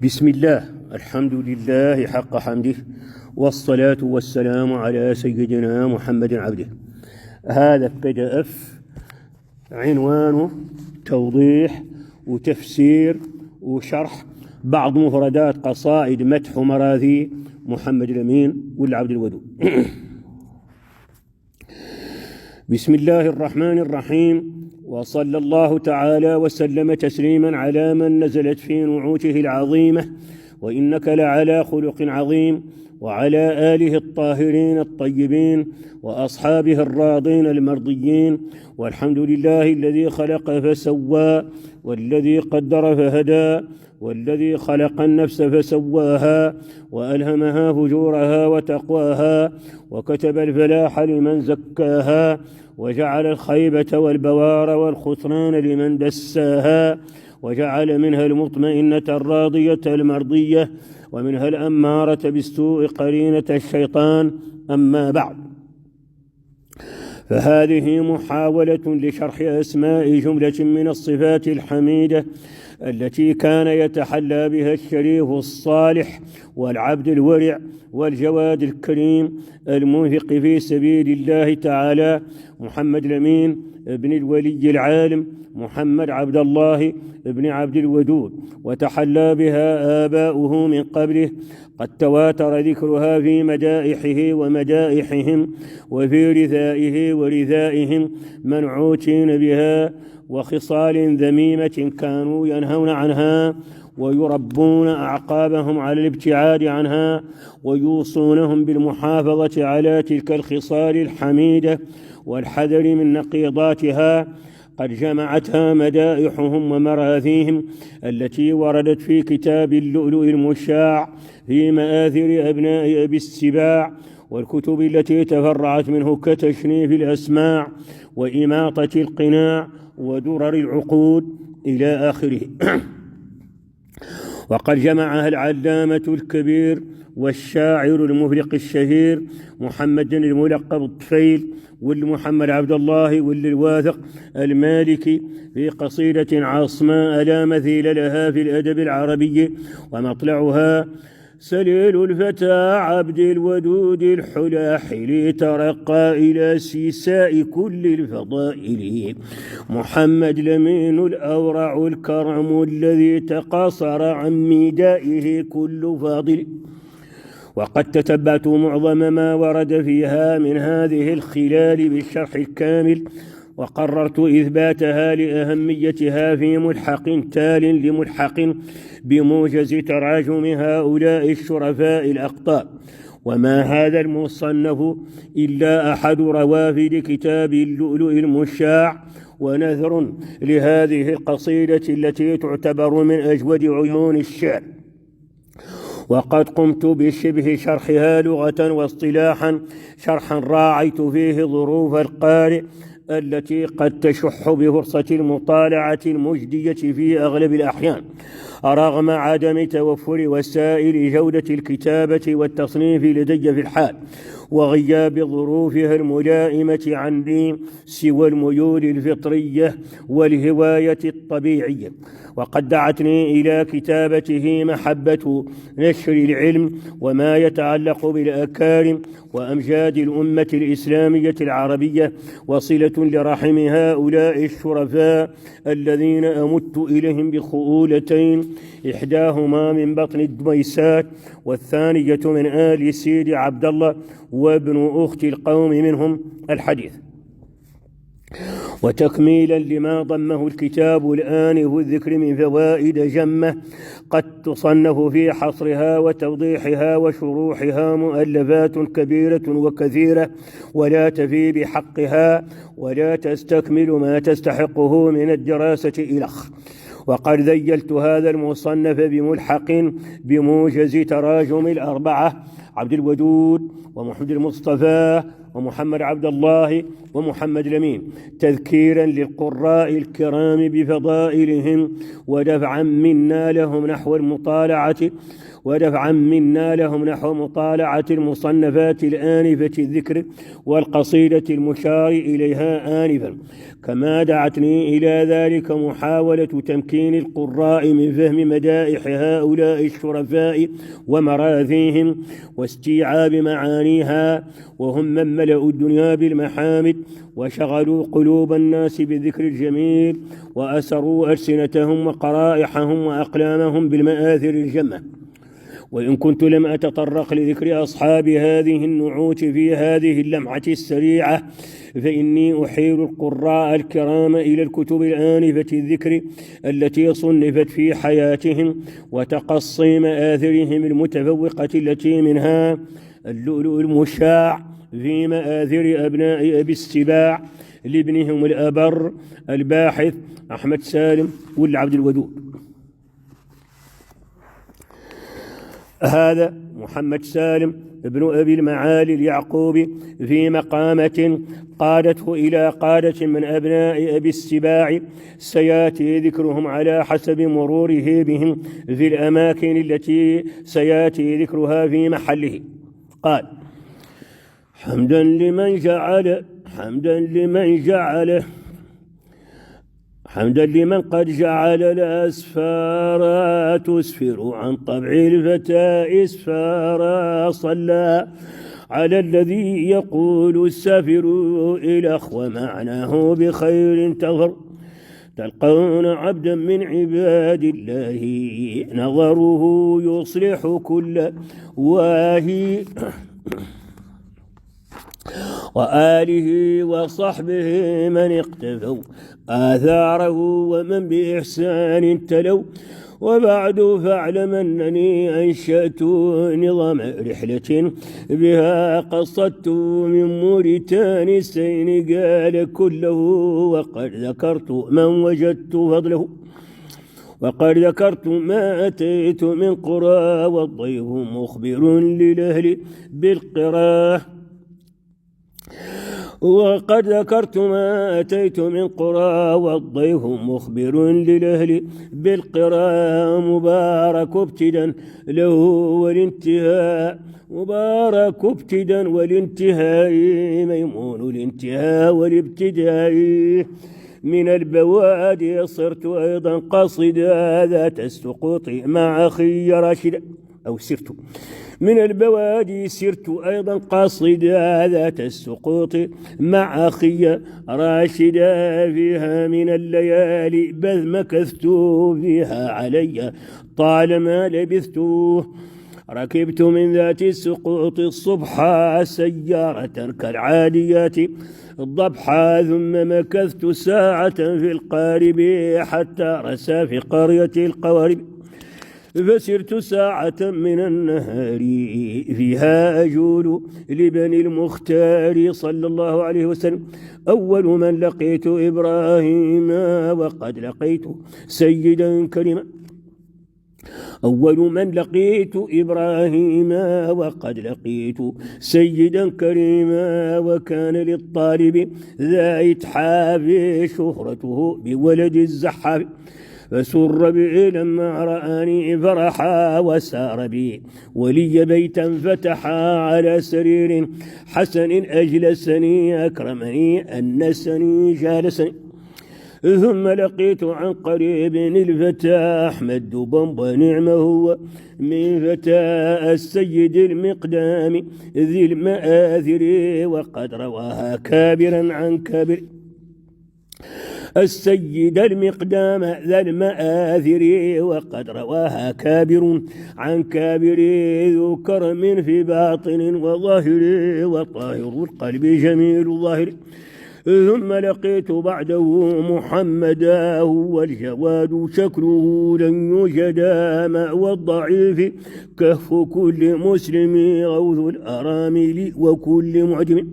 بسم الله، الحمد لله حق حمده، والصلاة والسلام على سيدنا محمد عبده. هذا PDF عنوانه توضيح وتفسير وشرح بعض مفردات قصائد مدح ومراثي محمد الأمين والعبد الودود. بسم الله الرحمن الرحيم، وصلى الله تعالى وسلم تسليما على من نزلت في نعوته العظيمة، وإنك لعلى خلق عظيم، وعلى آله الطاهرين الطيبين، وأصحابه الراضين المرضيين. والحمد لله الذي خلق فسوى، والذي قدر فهدى، والذي خلق النفس فسواها، وألهمها فجورها وتقواها، وكتب الفلاح لمن زكاها، وجعل الخيبة والبوار والخسران لمن دساها، وجعل منها المطمئنة الراضية المرضية، ومنها الأمارة بالسوء قرينة الشيطان. أما بعد، فهذه محاولة لشرح أسماء جملة من الصفات الحميدة التي كان يتحلى بها الشريف الصالح والعبد الورع والجواد الكريم المنفق في سبيل الله تعالى، محمد الأمين ابن الولي العالم محمد عبد الله ابن عبد الودود، وتحلى بها آباؤه من قبله، قد تواتر ذكرها في مدائحه ومدائحهم، وفي رثائه ورثائهم منعوتين بها، وخصال ذميمة كانوا ينهون عنها ويربون أعقابهم على الابتعاد عنها، ويوصونهم بالمحافظة على تلك الخصال الحميدة والحذر من نقيضاتها. قد جمعتها مدائحهم ومراثيهم التي وردت في كتاب اللؤلؤ المشاع في مآثر أبناء أبي السباع، والكتب التي تفرعت منه كتشريف الأسماع وإماطة القناع ودرر العقود إلى آخره. وقد جمعها العلامة الكبير والشاعر المفرق الشهير محمد الملقب الطفيل والمحمد عبد الله والواثق المالكي في قصيدة عصماء لا مثيل لها في الأدب العربي، ومطلعها: سليل الفتى عبد الودود الحلاحل ترقى إلى سيساء كل الفضائل، محمد الأمين الأورع الكرم الذي تقاصر عن ميدائه كل فاضل. وقد تتبعت معظم ما ورد فيها من هذه الخلال بالشرح الكامل، وقررت إثباتها لأهميتها في ملحق تال لملحق بموجز تراجم هؤلاء الشرفاء الأقطاب. وما هذا المصنف إلا أحد روافد كتاب اللؤلؤ المشاع، ونثر لهذه القصيدة التي تعتبر من أجود عيون الشعر. وقد قمت بشبه شرحها لغة واصطلاحا، شرحا راعيت فيه ظروف القارئ التي قد تشح بفرصة المطالعة المجدية في أغلب الأحيان، رغم عدم توفر وسائل جودة الكتابة والتصنيف لدي في الحال، وغياب ظروفها الملائمة عني سوى الميول الفطرية والهواية الطبيعية. وقد دعتني إلى كتابته محبة نشر العلم وما يتعلق بالأكارم وأمجاد الأمة الإسلامية العربية، وصلة لرحم هؤلاء الشرفاء الذين أمت إليهم بخؤولتين، إحداهما من بطن الدميسات، والثانية من آل سيد عبد الله وابن أخت القوم منهم الحديث. وتكميلا لما ضمه الكتاب الآن والذكر من فوائد جمة قد تصنف في حصرها وتوضيحها وشروحها مؤلفات كبيرة وكثيرة، ولا تفي بحقها ولا تستكمل ما تستحقه من الدراسة إلخ. وقد ذيلت هذا المصنف بملحق بموجز تراجم الأربعة عبد الودود ومحمد المصطفى ومحمد عبد الله ومحمد الأمين، تذكيرا للقراء الكرام بفضائلهم ودفعا منا لهم نحو مطالعة المصنفات الآنفة الذكر والقصيدة المشار إليها آنفا. كما دعتني إلى ذلك محاولة تمكين القراء من فهم مدائح هؤلاء الشرفاء ومراثيهم واستيعاب معانيها، وهم من ملأوا الدنيا بالمحامد وشغلوا قلوب الناس بالذكر الجميل وأسروا ألسنتهم وقرائحهم وأقلامهم بالمآثر الجمة. وإن كنت لم أتطرق لذكر أصحاب هذه النعوت في هذه اللمحة السريعة، فإني أحيل القراء الكرام إلى الكتب الآنفة الذكر التي صنفت في حياتهم وتقصي مآثرهم المتفوقة، التي منها اللؤلؤ المشاع في مآثر أبناء أبي السباع لابنهم الأبر الباحث أحمد سالم والعبد الودود. هذا محمد سالم ابن أبي المعالي اليعقوبي في مقامة قادته إلى قادة من أبناء أبي السباع، سيأتي ذكرهم على حسب مروره بهم في الأماكن التي سيأتي ذكرها في محله. قال: حمدا لمن قد جعل الأسفار تسفر عن طبع الفتى إسفارا، صلى على الذي يقول السافر إلخ ومعناه بخير تغر، تلقون عبدا من عباد الله نظره يصلح كل واهي، وآله وصحبه من اقتفوا آثاره ومن بإحسان تلوا. وبعد فاعلم أنني أنشأت نظام رحلة بها قصدت من موريتانيا السينغال كله، وقد ذكرت من وجدت فضله، وقد ذكرت ما أتيت من قرى والضيف مخبر للأهل بالقراء، وقد ذكرت ما أتيت من قرى والضيف مخبر للأهل بالقراء، مبارك ابتدا له والانتهاء، مبارك ابتدا والانتهاء، ميمون الانتهاء والابتداء. من البوادي صرت أيضا قاصدا ذات السقوط مع أخي راشدا، أو سرت من البوادي سرت أيضا قاصدا ذات السقوط مع أخي راشدا، فيها من الليالي بذ مكثت فيها علي طالما لبثت، ركبت من ذات السقوط الصبحا سيارة كالعاديات الضبحا، ثم مكثت ساعة في القارب حتى رسى في قرية القوارب، فسرت ساعة من النهار فيها أجول لبني المختار صلى الله عليه وسلم. أول من لقيت إبراهيم وقد لقيت سيدا كريما، أول من لقيت إبراهيم وقد لقيت سيدا كريما، وكان للطالب ذا إتحاف شهرته بولد الزحاف، فسر بي لما رآني فرحا، وسار بي ولي بيتا فتحا، على سرير حسن أجلسني أكرمني أنسني جالسني، ثم لقيت عن قريب الفتى أحمد دبنب نعم هو من فتى السيد المقدام ذي المآثر، وقد رواها كابرا عن كابر، السيد المقدام ذا المآثر، وقد رواها كابر عن كابر، ذو كرم في باطن وظاهر، وطاهر القلب جميل الظاهر. ثم لقيت بعده محمدا هو الجواد شكله لن يوجد مأوى الضعيف، كف كل مسلم غوث الأرامل وكل معجم،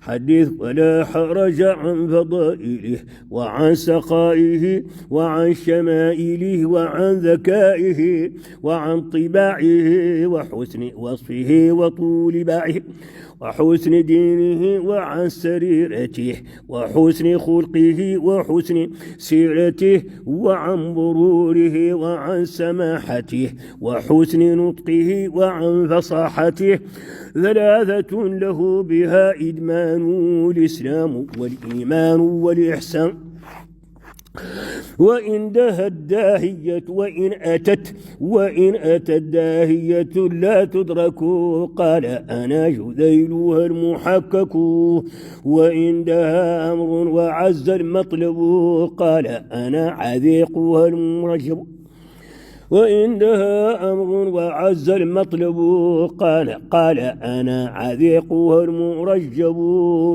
حدث ولا حرج عن فضائله وعن سخائه وعن شمائله وعن ذكائه وعن طباعه وحسن وصفه وطول باعه وحسن دينه وعن سريرته وحسن خلقه وحسن سيرته وعن بروره وعن سماحته وحسن نطقه وعن فصاحته ثلاثة له بها إدمان الإسلام والإيمان والإحسان. وإن دهت داهية وإن أتت داهية لا تدرك قال أنا جذيلها المحكك. وإن دها أمر وعز المطلب قال أنا عذيقها المرجب. وإن دها أمر وعز المطلب قال أنا عذيقها المرجب.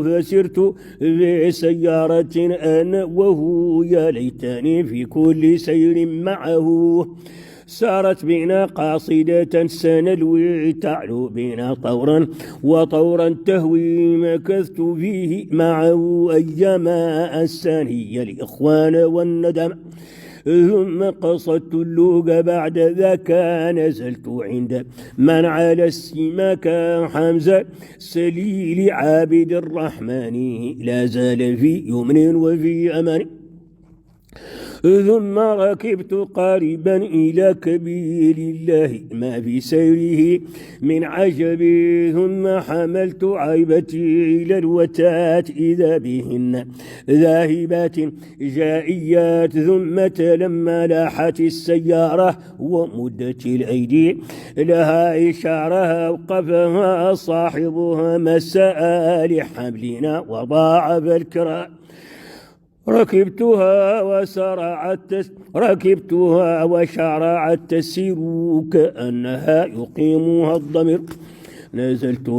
فسرت في سيارة أنا وهو يا ليتني في كل سير معه. سارت بنا قاصدة سنلوي تعلو بنا طورا وطورا تهوي مكثت فيه معه أيام أنساني الإخوان والندم. ثم قصدت اللوق بعد ذاك نزلت عند من على السماك حمزة سليل عابد الرحمن لا زال في يمن وفي أمان. ثم ركبت قاربا إلى كبير الله ما في سيره من عجب. ثم حملت عيبتي إلى الوتات إذا بهن ذاهبات جائيات. ثم لما لاحت السيارة ومدت الأيدي لها إشارها وقفها صاحبها مساء لحملنا وضاعف الكراء. ركبتها وشرع التسير كأنها يقيمها الضمير. نزلت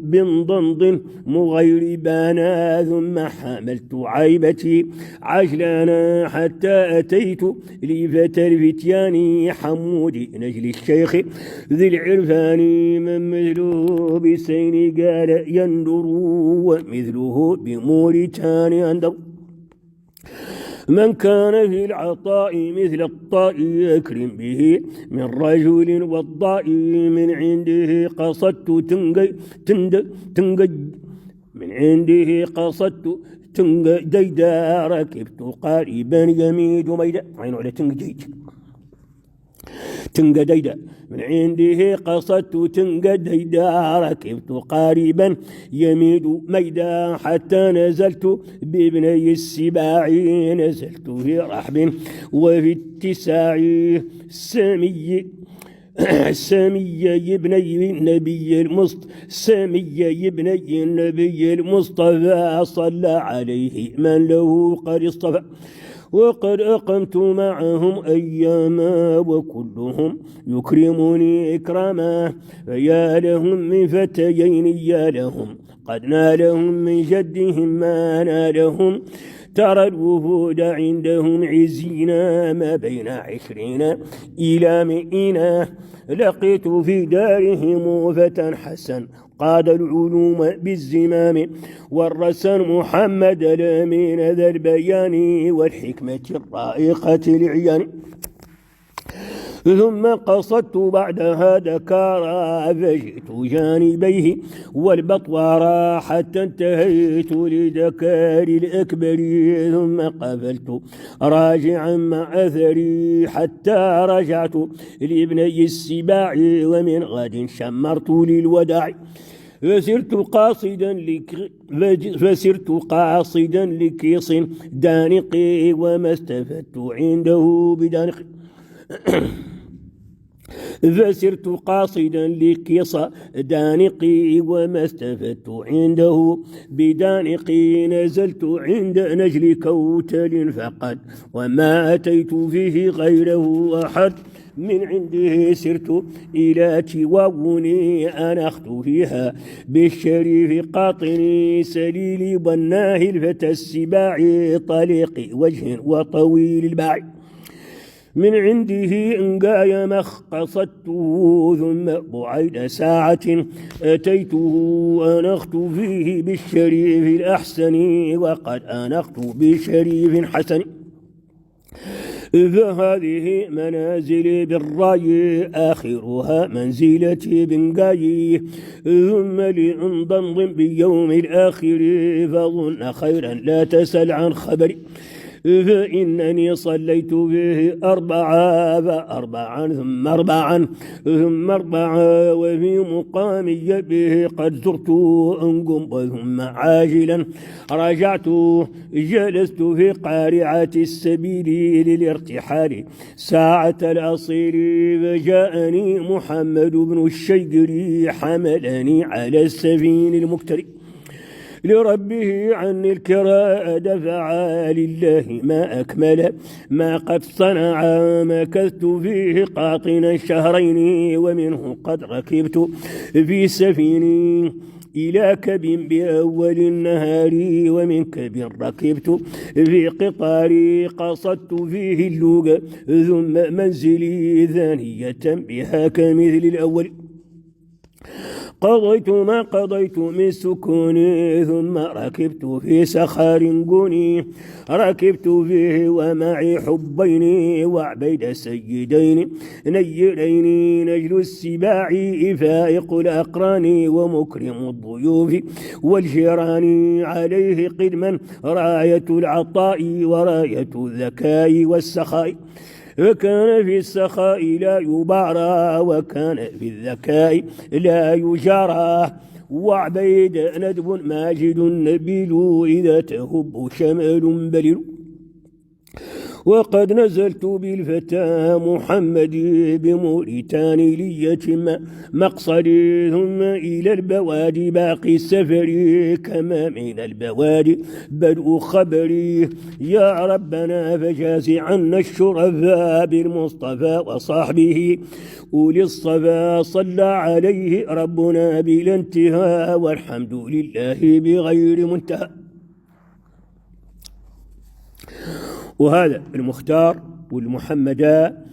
بنضند مغيربانا. ثم حملت عيبتي عجلانا حتى أتيت لفتى الفتيان حمود نجل الشيخ ذي العرفان. من مثله بسينغال يندر ومثله بموريتانيا يندر. من كان في العطاء مثل الطاء أكرم به من رجل والضاء. من عنده قصدت ديدا. ركبت قاربا يميد ميدا عين على تنقديدا. من عنده قصدت تنقديدا. ركبت قاربا يميد ميدا حتى نزلت بابني السباع. نزلت في رحب وفي اتساع سامي يبني النبي المصطفى صلى عليه من له قد اصطفى. وقد أقمت معهم أياما وكلهم يكرمني إكراما. فيا لهم من فتيين يا لهم قد نالهم من جدهم ما نالهم. ترى الوفود عندهم عزينا ما بين 20 إلى 100. لقيت في دارهم فتى حسن قاد العلوم بالزمام. والرسن محمد الأمين ذا البيان والحكمة الرائقة العيان. ثم قصدت بعدها دكارا فجئت جانبيه والبطوارا حتى انتهيت لدكار الأكبر. ثم قفلت راجعا مع أثري حتى رجعت لابني السباع. ومن غد شمرت للوداع. فسرت قاصدا لكيص دانقي وما استفدت عنده بدانق. فسرت قاصدا لكيص دانقي وما استفدت عنده بدانقي. نزلت عند نجل كوتل فقد وما أتيت فيه غيره أحد. من عنده سرت إلى تواوني أنخت فيها بالشريف قاطني سليل ضناه الفتى السباع طليق وجه وطويل الباع. من عنده انقاي مخ قصدته ثم بعيد ساعة أتيته أنخت فيه بالشريف الأحسن وقد أنخت بشريف حسن فهذه منازلي بالراي آخرها منزلتي بنقاي ثم لأنضم بيوم الآخر فظن خيرا لا تسل عن خبري فإنني صليت به أربعا ثم أربعا وفي مقامي به قد زرت أنقم ثم عاجلا رجعت جلست في قارعة السبيل للارتحال ساعة الأصيل فجاءني محمد بن الشيقري حملني على السفين المكتري لربه عني الكراء دفع لله ما أكمل ما قد صنع مكثت فيه قاطنا شهرين ومنه قد ركبت في سفيني إلى كب بأول النهار ومن كب ركبت في قطاري قصدت فيه اللوق ثم منزلي ثانية بها كمثل الأول قضيت ما قضيت من سكوني ثم ركبت في سخار قوني ركبت فيه ومعي حبين وعبيد سيدين نيرين نجل السباع فائق الأقران ومكرم الضيوف والجيران عليه قدما راية العطاء وراية الذكاء والسخاء فكان في السخاء لا يبارى وكان في الذكاء لا يجارى وعبيد ندب ماجد نبيل إذا تهب شمال بليل وقد نزلت بالفتى محمد بموريتاني ليتم مقصدي ثم إلى البوادي باقي السفر كما من البوادي بدء خبري يا ربنا فجاز عنا الشرفاء بالمصطفى وصحبه أولي الصفا صلى عليه ربنا بلا انتهاء والحمد لله بغير منتهى. وهذا المختار والمحمداء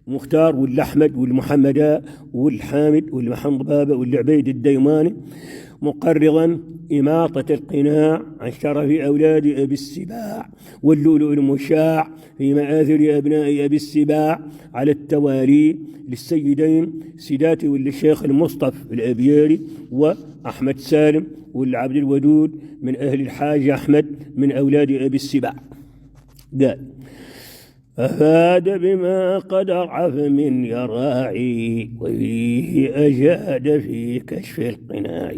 مختار والأحمد والمحمداء والحامد والمحمد بابا والعبيد الديماني مقرضا إماطة القناع عن شرف أولاد أبي السباع واللؤلؤ المشاع في مآثر أبناء أبي السباع على التوالي للسيدين سيداتي والشيخ المصطفى الأبياري وأحمد سالم والعبد الودود من أهل الحاج أحمد من أولاد أبي السباع. قال أفاد بما قد أرعف من يراعي وفيه أجاد في كشف القناع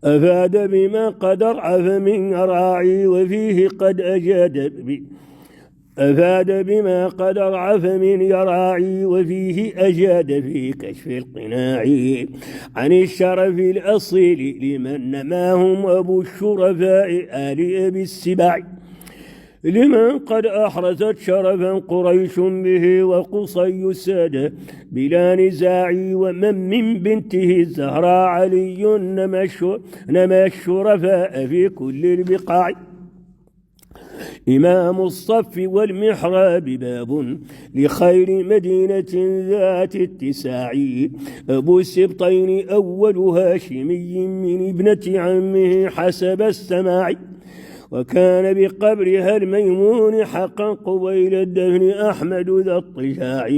أفاد بما قد أرعف من يراعي وفيه قد أجاد أفاد بما قد أرعف من يراعي وفيه أجاد في كشف القناع عن الشرف الأصيل لمن نماهم أبو الشرفاء آل أبي السباع لمن قد أحرزت شرفا قريش به وقصي السادة بلا نزاع ومن من بنته الزهراء علي نما الشرفاء في كل البقاع إمام الصف والمحراب باب لخير مدينة ذات اتساع أبو السبطين أول هاشمي من ابنة عمه حسب السماع وكان بقبرها الميمون حقا قبيل الدفن أحمد ذا الطشاع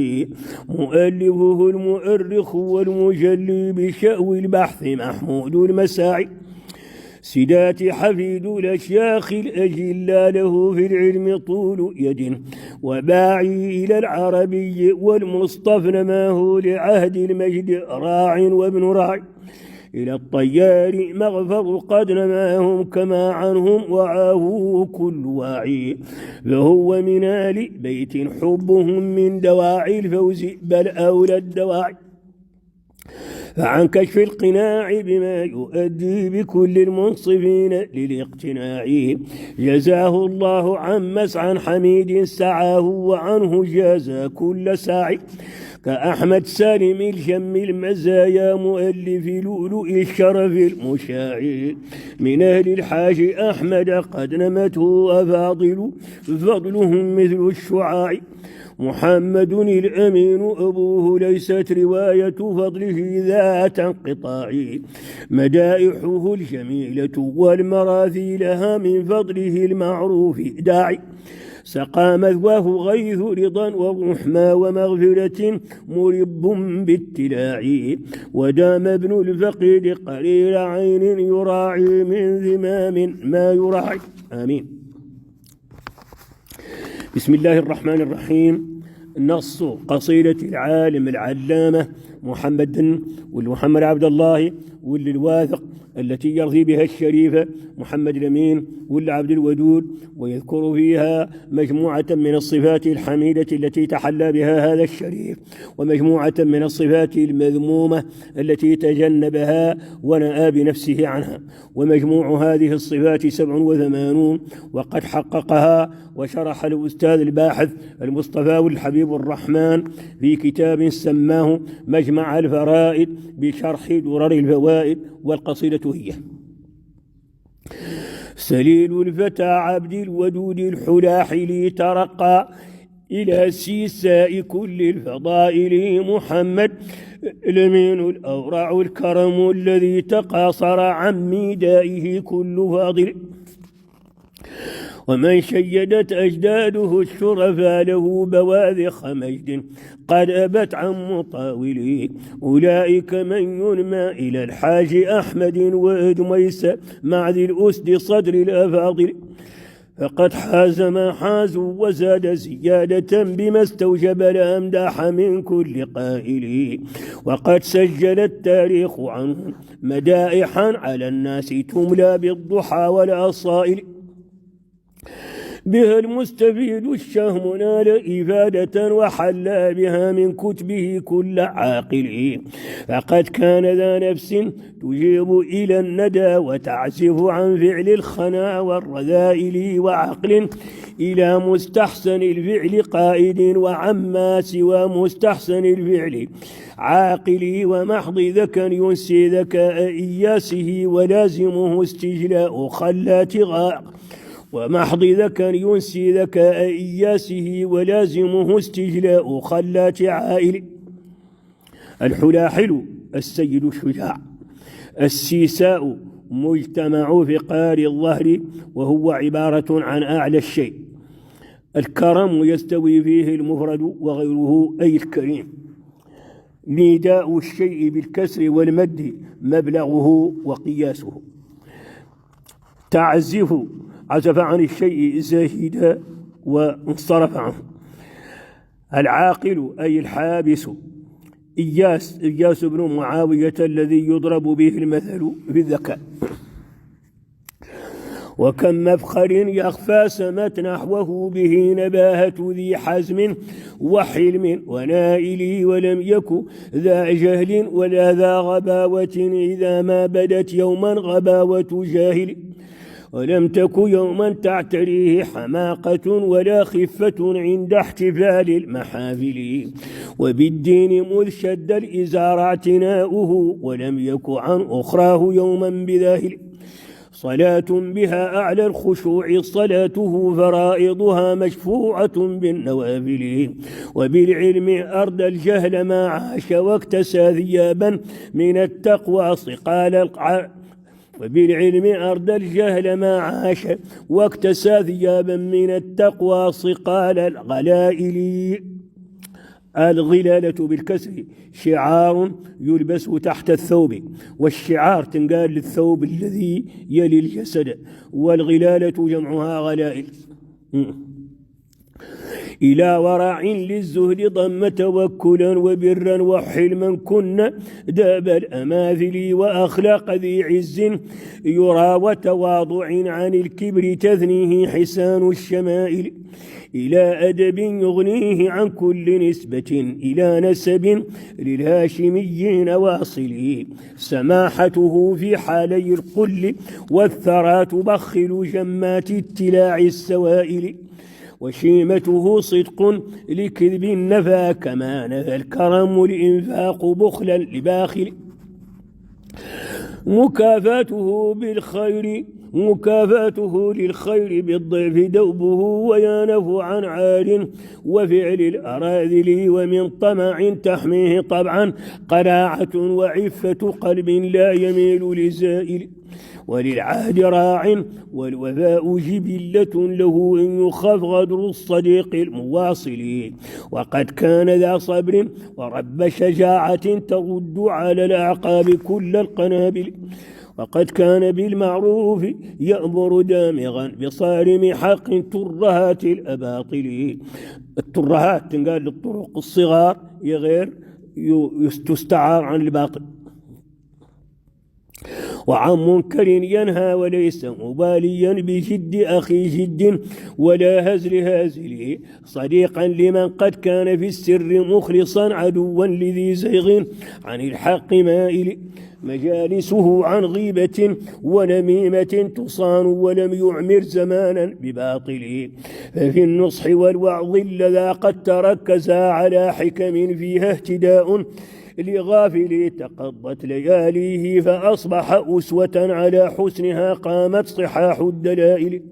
مؤلفه المؤرخ والمجلي بشأو البحث محمود المساعي سدات حفيد الأشياخ الأجلاء له في العلم طول يد وباعي إلى العربي والمصطفى نماه لعهد المجد راع وابن راع إلى الطيار مغفر قد نماهم كما عنهم وعاه كل واعي فهو من آل بيت حبهم من دواعي الفوز بل أولى الدواعي فعن كشف القناع بما يؤدي بكل المنصفين للاقتناع جزاه الله عن مسعى حميد سعاه وعنه جازى كل ساعي كأحمد سالم الجم المزايا مؤلف لؤلؤ الشرف المشاع من أهل الحاج أحمد قد نمته أفاضل فضلهم مثل الشعاع محمد الأمين أبوه ليست رواية فضله ذات انقطاع مدائحه الجميلة والمراثي لها من فضله المعروف داعي سقى مثواه غيث رضا ورحمة ومغفرة مرب باتلاع ودام ابن الفقير قرير عين يراعي من ذمام ما يراعي آمين. بسم الله الرحمن الرحيم. نص قصيدة العالم العلامة محمد عبد الله الواثق التي يرضي بها الشريف محمد الأمين عبد الودود، ويذكر فيها مجموعة من الصفات الحميدة التي تحلى بها هذا الشريف، ومجموعة من الصفات المذمومة التي تجنبها ونأى بنفسه عنها. ومجموع هذه الصفات 87، وقد حققها وشرح الأستاذ الباحث المصطفى الحبيب الرحمن في كتاب سماه مجمع الفرائد بشرح درر الفوائد. والقصيدة هي: سليل الفتى عبد الودود الحلاحل ترقى إلى سيساء كل الفضائل محمد الأمين الأورع الكرم الذي تقاصر عن ميدائه كل فاضل، ومن شيدت أجداده الشرفاء له بواذخ مجد قد أبت عن مطاوله، أولئك من ينمى إلى الحاج أحمد وإدميس مع ذي الأسد صدر الأفاضل، فقد حاز ما حازوا وزاد زيادة بما استوجب الأمداح من كل قائل، وقد سجل التاريخ عنهم مدائحا على الناس تملى بالضحى والأصائل، بها المستفيد الشهم نال إفادة وحلى بها من كتبه كل عاقل، فقد كان ذا نفس تجيب إلى الندى وتعزف عن فعل الخنا والرذائل، وعقل إلى مستحسن الفعل قائد وعما سوى مستحسن الفعل عاقل، ومحض ذكى ينسي ذكاء إياسه ولازمه استجلاء خلات ومحض ذكى ينسي ذكاء إياسه ولازمه استجلاء خلات عائل. الحلاحل السيد الشجاع، السيساء مجتمع فقار الظهر وهو عبارة عن أعلى الشيء، الكرم يستوي فيه المفرد وغيره أي الكريم، نداء الشيء بالكسر والمد مبلغه وقياسه، تعزف عزف عن الشيء زاهدا وانصرف عنه، العاقل أي الحابس، إياس بن معاوية الذي يضرب به المثل في الذكاء، وكم مفخر يخفى سمت نحوه به نباهة ذي حزم وحلم ونائل، ولم يك ذا جهل ولا ذا غباوة إذا ما بدت يوما غباوة جاهل، ولم تك يوما تعتريه حماقة ولا خفة عند احتفال المحافل، وبالدين مذ شد الإزار اعتناؤه ولم يك عن أخراه يوما بذاهل، صلاة بها أعلى الخشوع صلاته فرائضها مشفوعة بالنوافل، وبالعلم أرضى الجهل ما عاش واكتسى ثيابا من التقوى صقال وبالعلم أرضى الجهل ما عاش واكتسى ثيابا من التقوى صقال الغلائل. الغلالة بالكسر شعار يلبس تحت الثوب، والشعار تنقال للثوب الذي يلي الجسد، والغلالة جمعها غلائل. إلى ورع للزهد ضم توكلا وبرا وحلما كن داب الأماثل، وأخلاق ذي عز يرى وتواضع عن الكبر تثنيه حسان الشمائل، إلى أدب يغنيه عن كل نسبة إلى نسب للهاشميين واصل، سماحته في حالي القل والثرى تبخل جمات اتلاع السوائل، وشيمته صدق لكذب نفى كما نفى الكرم الإنفاق بخلا لباخل، مكافاته للخير بالضيف دوبه ويانه عن عال وفعل الأراذل ومن طمع تحميه طبعا قناعة وعفة قلب لا يميل لزائل وللعهد راع والوفاء جبلة له إن يخاف غدر الصديق المواصل وقد كان ذا صبر ورب شجاعة ترد على الأعقاب كل القنابل وقد كان بالمعروف يأمر دامغا بصارم حق ترهات الأباطل. الترهات تنقال للطرق الصغار غير تستعار عن الباطل. وعن منكر ينهى وليس مباليا بجد أخي جد ولا هزل هازل صديقا لمن قد كان في السر مخلصا عدوا لذي زيغ عن الحق مائل مجالسه عن غيبة ونميمة تصان ولم يعمر زمانا بباطل ففي النصح والوعظ لذا قد تركز على حكم فيها اهتداء لغافل تقضت لياليه فأصبح أسوة على حسنها قامت صحاح الدلائل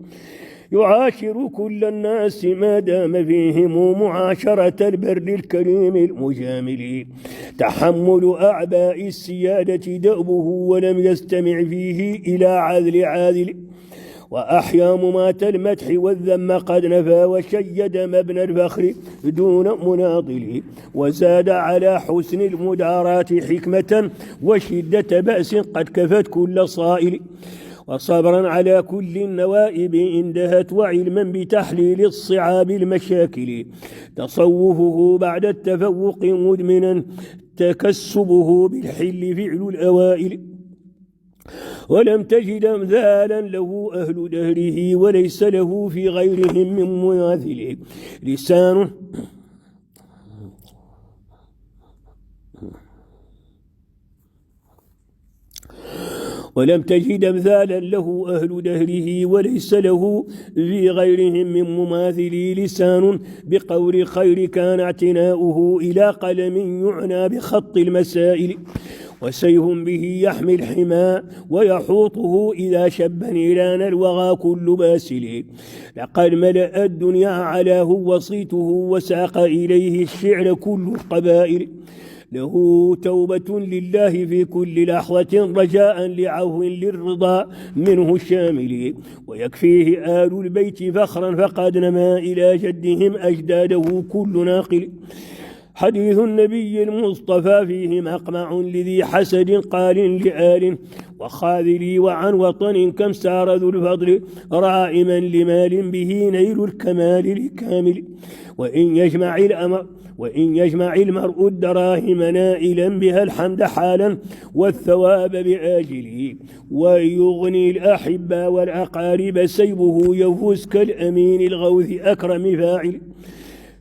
يعاشر كل الناس ما دام فيهم معاشرة البر الكريم المجامل تحمل أعباء السيادة دأبه ولم يستمع فيه إلى عذل عاذل وأحيا ممات المدح والذم قد نفى وشيد مبنى الفخر دون مناضل وزاد على حسن المدارات حكمة وشدة بأس قد كفت كل صائل وصبرا على كل النوائب اندهت وعلما بتحليل الصعاب المشاكل تصوفه بعد التفوق مدمنا تكسبه بالحل فعل الأوائل ولم تجد أمثالا له أهل دهره وليس له في غيرهم من مماثل لسان ولم تجد أمثالا له أهل دهره وليس له في غيرهم من مماثل لسان بقول خير كان اعتناؤه إلى قلم يعنى بخط المسائل وسيف به يحمي الحمى ويحوطه إذا شب نيران الوغى كل باسل لقد ملأ الدنيا علاه وصيته وساق إليه الشعر كل القبائل له توبة لله في كل لحظة رجاء لعفو للرضا منه الشامل ويكفيه آل البيت فخرا فقد نما إلى جدهم أجداده كل ناقل حديث النبي المصطفى فيه مقمع لذي حسد قال لآل وخاذلي وعن وطن كم سار ذو الفضل رائما لمال به نيل الكمال لكامل وإن يجمع المرء الدراهم نائلا بها الحمد حالا والثواب بآجله ويغني الأحبة والأقارب سيبه يفوز كالأمين الغوث أكرم فاعل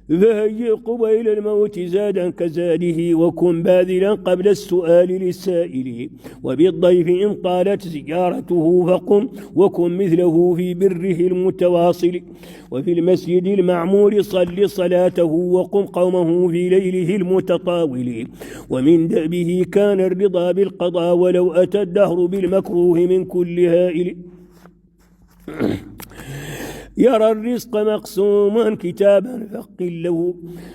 فهيئ قبيل الموت زادا كزاده وكن باذلا قبل السؤال للسائل وبالضيف إن طالت زيارته فقم وكن مثله في بره المتواصل وفي المسجد المعمور صل صلاته وقم قومه في ليله المتطاول ومن دأبه كان الرضا بالقضاء ولو أتى الدهر بالمكروه من كل هائل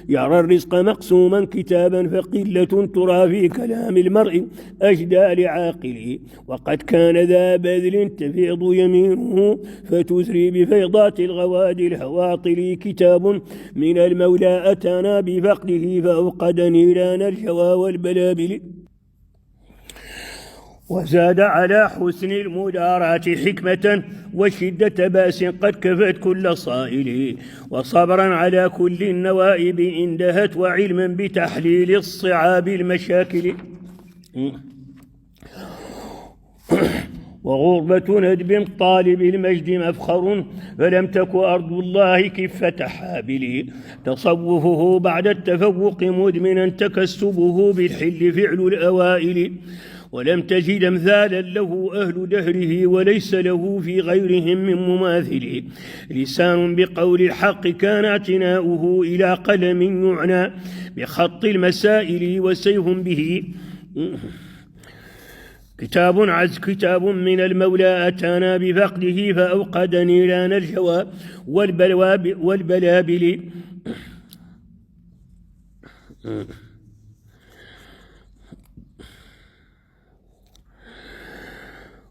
يرى الرزق مقسوما كتابا فقلة ترى في كلام المرء أجدى لعاقله وقد كان ذا بذل تفيض يمينه فتسري بفيضات الغواد الهواطل كتاب من المولى أتانا بفقده فأوقد نيران الجوى والبلابل وزاد على حسن المدارات حكمة وشدة بأس قد كفت كل صائل وصبرا على كل النوائب اندهت وعلما بتحليل الصعاب المشاكل وغربة ندب طالب المجد مفخر فلم تك أرض الله كفة حابل تصوفه بعد التفوق مدمنا تكسبه بالحل فعل الأوائل ولم تجد أمثالا له أهل دهره وليس له في غيرهم من مماثل لسان بقول الحق كان اعتناؤه إلى قلم يعنى بخط المسائل وسيف به كتاب عز كتاب من المولى أتانا بفقده فأوقد نيران الجوى والبلابل.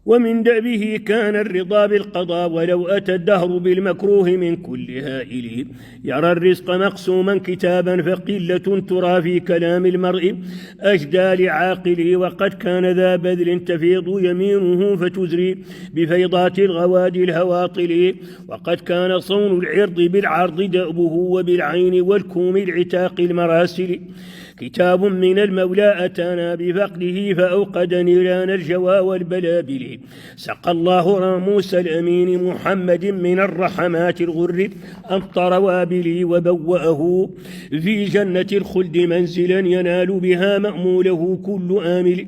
ومن دأبه كان الرضا بالقضاء ولو أتى الدهر بالمكروه من كل هائل. يرى الرزق مقسوما كتابا فقلة ترى في كلام المرء أجدى لعاقل. وقد كان ذا بذل تفيض يمينه فتزري بفيضات الغوادي الهواطل. وقد كان صون العرض بالعرض دأبه وبالعين والكوم العتاق المراسل. كتاب من المولى أتانا بفقده فأوقد نيران الجوى والبلابل. سقى الله راموس الأمين محمد من الرحمات الغر أمطر وابلي وبوأه في جنة الخلد منزلا ينال بها مأموله كل آمل.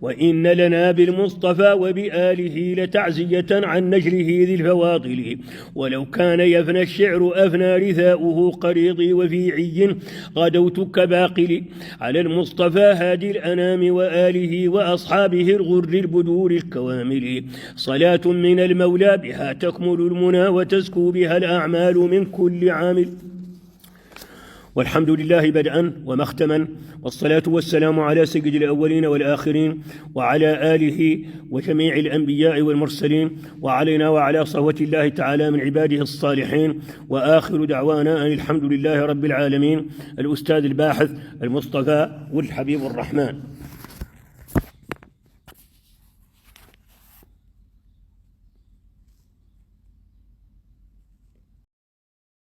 وإن لنا بالمصطفى وبآله لتعزية عن نجله ذي الفواضل. ولو كان يفنى الشعر أفنى رثاؤه قريضي وفي عي غدوت كباقل. على المصطفى هادي الأنام وآله وأصحابه الغر البدور الكوامل. صلاة من المولى بها تكمل المنى وتزكو بها الأعمال من كل عامل. والحمد لله بدءا ومختما، والصلاة والسلام على سيد الأولين والآخرين وعلى آله وجميع الأنبياء والمرسلين وعلينا وعلى صفوة الله تعالى من عباده الصالحين. وآخر دعوانا أن الحمد لله رب العالمين. الأستاذ الباحث المصطفى والحبيب الرحمن.